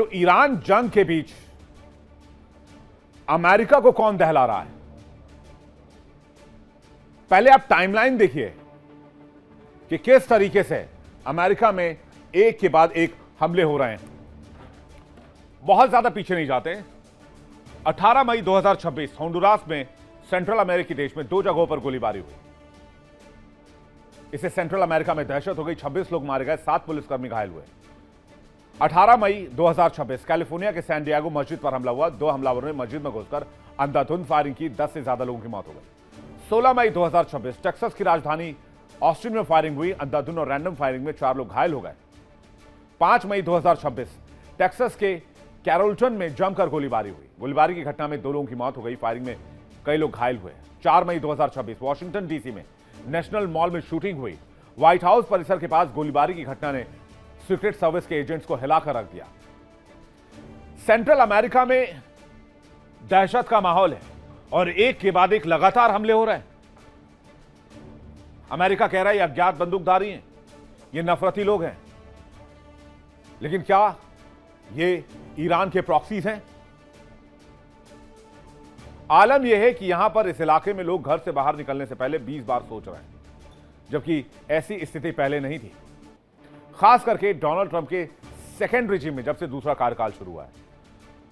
तो ईरान जंग के बीच अमेरिका को कौन दहला रहा है? पहले आप टाइमलाइन देखिए कि किस तरीके से अमेरिका में एक के बाद एक हमले हो रहे हैं। बहुत ज्यादा पीछे नहीं जाते। 18 मई 2026 होंडुरास में सेंट्रल अमेरिकी देश में 2 जगहों पर गोलीबारी हुई। इससे सेंट्रल अमेरिका में दहशत हो गई। 26 लोग मारे गए, 7 पुलिसकर्मी घायल हुए। 18 मई 2026 कैलिफोर्निया के सैन डिएगो मस्जिद पर हमला हुआ। 2 हमलावरों ने मस्जिद में घुसकर अंधाधुंध फायरिंग की। 10 से ज्यादा लोगों की मौत हो गई। 16 मई 2026 टेक्सास की राजधानी ऑस्टिन में फायरिंग हुई। अंधाधुंध और रैंडम फायरिंग में 4 लोग घायल हो गए। 5 मई 2026 टेक्सास के कैरोल्टन में जमकर गोलीबारी हुई। गोलीबारी की घटना में 2 लोगों की मौत हो गई। फायरिंग में कई लोग घायल हुए। 4 मई 2026 वॉशिंगटन डीसी में नेशनल मॉल में शूटिंग हुई। व्हाइट हाउस परिसर के पास गोलीबारी की घटना ने सीक्रेट सर्विस के एजेंट्स को हिलाकर रख दिया। सेंट्रल अमेरिका में दहशत का माहौल है और एक के बाद एक लगातार हमले हो रहे हैं। अमेरिका कह रहा है ये अज्ञात बंदूकधारी हैं, ये नफरती लोग हैं, लेकिन क्या ये ईरान के प्रॉक्सीज हैं? आलम यह है कि यहां पर इस इलाके में लोग घर से बाहर निकलने से पहले 20 बार सोच रहे हैं, जबकि ऐसी स्थिति पहले नहीं थी। खास करके डोनाल्ड ट्रंप के सेकेंड रिजीम में, जब से दूसरा कार्यकाल शुरू हुआ है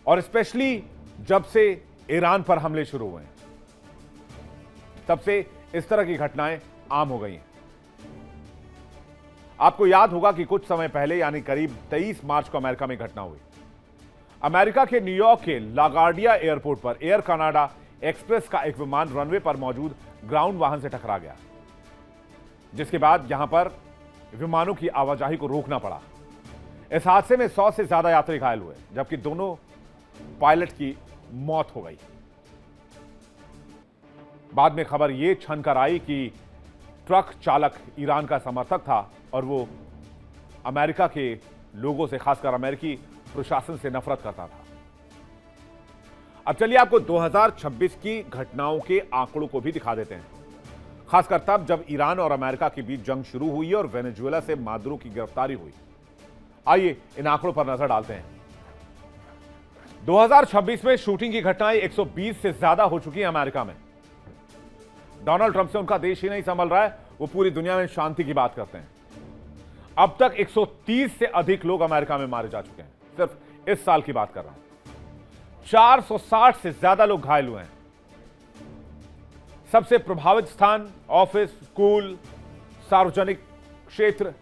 और स्पेशली जब से ईरान पर हमले शुरू हुए हैं, तब से इस तरह की घटनाएं आम हो गई हैं। आपको याद होगा कि कुछ समय पहले यानी करीब 23 मार्च को अमेरिका में घटना हुई। अमेरिका के न्यूयॉर्क के लागार्डिया एयरपोर्ट पर एयर कनाडा एक्सप्रेस का एक विमान रनवे पर मौजूद ग्राउंड वाहन से टकरा गया, जिसके बाद यहां पर विमानों की आवाजाही को रोकना पड़ा। इस हादसे में 100 से ज्यादा यात्री घायल हुए, जबकि दोनों पायलट की मौत हो गई। बाद में खबर यह छन कर आई कि ट्रक चालक ईरान का समर्थक था और वो अमेरिका के लोगों से, खासकर अमेरिकी प्रशासन से नफरत करता था। अब चलिए आपको 2026 की घटनाओं के आंकड़ों को भी दिखा देते हैं, खासकर तब जब ईरान और अमेरिका के बीच जंग शुरू हुई और वेनेजुएला से मादुरो की गिरफ्तारी हुई। आइए इन आंकड़ों पर नजर डालते हैं। 2026 में शूटिंग की घटनाएं 120 से ज्यादा हो चुकी हैं अमेरिका में। डोनाल्ड ट्रंप से उनका देश ही नहीं संभल रहा है, वो पूरी दुनिया में शांति की बात करते हैं। अब तक 130 से अधिक लोग अमेरिका में मारे जा चुके हैं, सिर्फ इस साल की बात कर रहा हूं। 460 से ज्यादा लोग घायल हुए हैं। सबसे प्रभावित स्थान ऑफिस, स्कूल, सार्वजनिक क्षेत्र।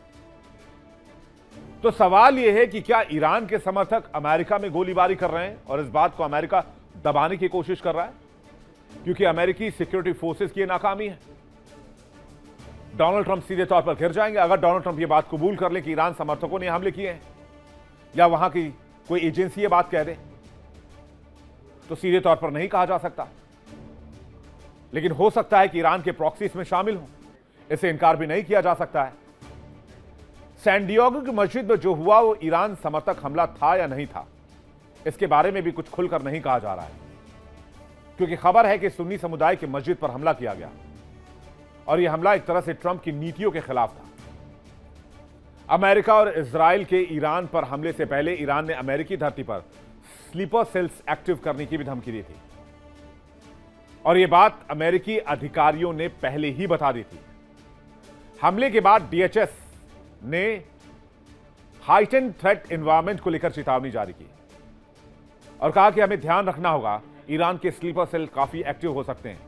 तो सवाल यह है कि क्या ईरान के समर्थक अमेरिका में गोलीबारी कर रहे हैं और इस बात को अमेरिका दबाने की कोशिश कर रहा है, क्योंकि अमेरिकी सिक्योरिटी फोर्सेस की नाकामी है? डोनाल्ड ट्रंप सीधे तौर पर घिर जाएंगे अगर डोनाल्ड ट्रंप यह बात कबूल कर ले कि ईरान समर्थकों ने हमले किए हैं, या वहां की कोई एजेंसी यह बात कह दे, तो सीधे तौर पर नहीं कहा जा सकता, लेकिन हो सकता है कि ईरान के प्रॉक्सी इसमें शामिल हो। इसे इनकार भी नहीं किया जा सकता है। सैन डिएगो की मस्जिद में जो हुआ वो ईरान समर्थक हमला था या नहीं था, इसके बारे में भी कुछ खुलकर नहीं कहा जा रहा है, क्योंकि खबर है कि सुन्नी समुदाय की मस्जिद पर हमला किया गया और यह हमला एक तरह से ट्रंप की नीतियों के खिलाफ था। अमेरिका और इजराइल के ईरान पर हमले से पहले ईरान ने अमेरिकी धरती पर स्लीपर सेल्स एक्टिव करने की भी धमकी दी थी, और यह बात अमेरिकी अधिकारियों ने पहले ही बता दी थी। हमले के बाद डीएचएस ने हाइटेंड थ्रेट एनवायरनमेंट को लेकर चेतावनी जारी की और कहा कि हमें ध्यान रखना होगा, ईरान के स्लीपर सेल काफी एक्टिव हो सकते हैं,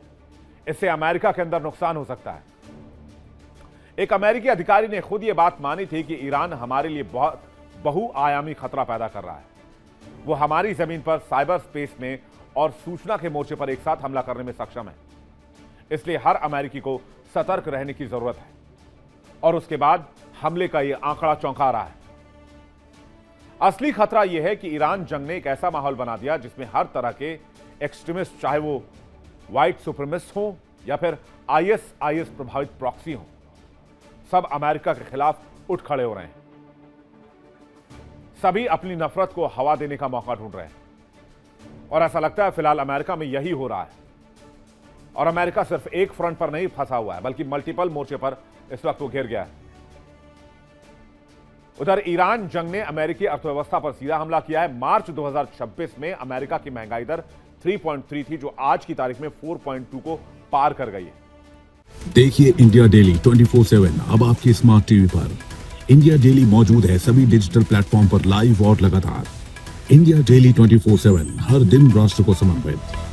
इससे अमेरिका के अंदर नुकसान हो सकता है। एक अमेरिकी अधिकारी ने खुद यह बात मानी थी कि ईरान हमारे लिए बहुत बहुआयामी खतरा पैदा कर रहा है। वो हमारी जमीन पर, साइबर स्पेस में और सूचना के मोर्चे पर एक साथ हमला करने में सक्षम है। इसलिए हर अमेरिकी को सतर्क रहने की जरूरत है। और उसके बाद हमले का यह आंकड़ा चौंका रहा है। असली खतरा यह है कि ईरान जंग ने एक ऐसा माहौल बना दिया जिसमें हर तरह के एक्सट्रीमिस्ट, चाहे वो व्हाइट सुप्रीमिस्ट हो या फिर आईएसआईएस प्रभावित प्रॉक्सी हो, सब अमेरिका के खिलाफ उठ खड़े हो रहे हैं। सभी अपनी नफरत को हवा देने का मौका ढूंढ रहे हैं और ऐसा लगता है फिलहाल अमेरिका में यही हो रहा है। और अमेरिका सिर्फ एक फ्रंट पर नहीं फंसा हुआ है, बल्कि मल्टीपल मोर्चे पर इस वक्त वो घिर गया है। उधर ईरान जंग ने अमेरिकी अर्थव्यवस्था पर सीधा हमला किया है। मार्च 2026 में अमेरिका की महंगाई दर 3.3 थी, जो आज की तारीख में 4.2 को पार कर गई है। देखिए इंडिया डेली 24/7 अब आपके स्मार्ट टीवी पर। इंडिया डेली मौजूद है सभी डिजिटल प्लेटफॉर्म पर लाइव और लगातार। इंडिया डेली 24/7 हर दिन राष्ट्र को समर्पित।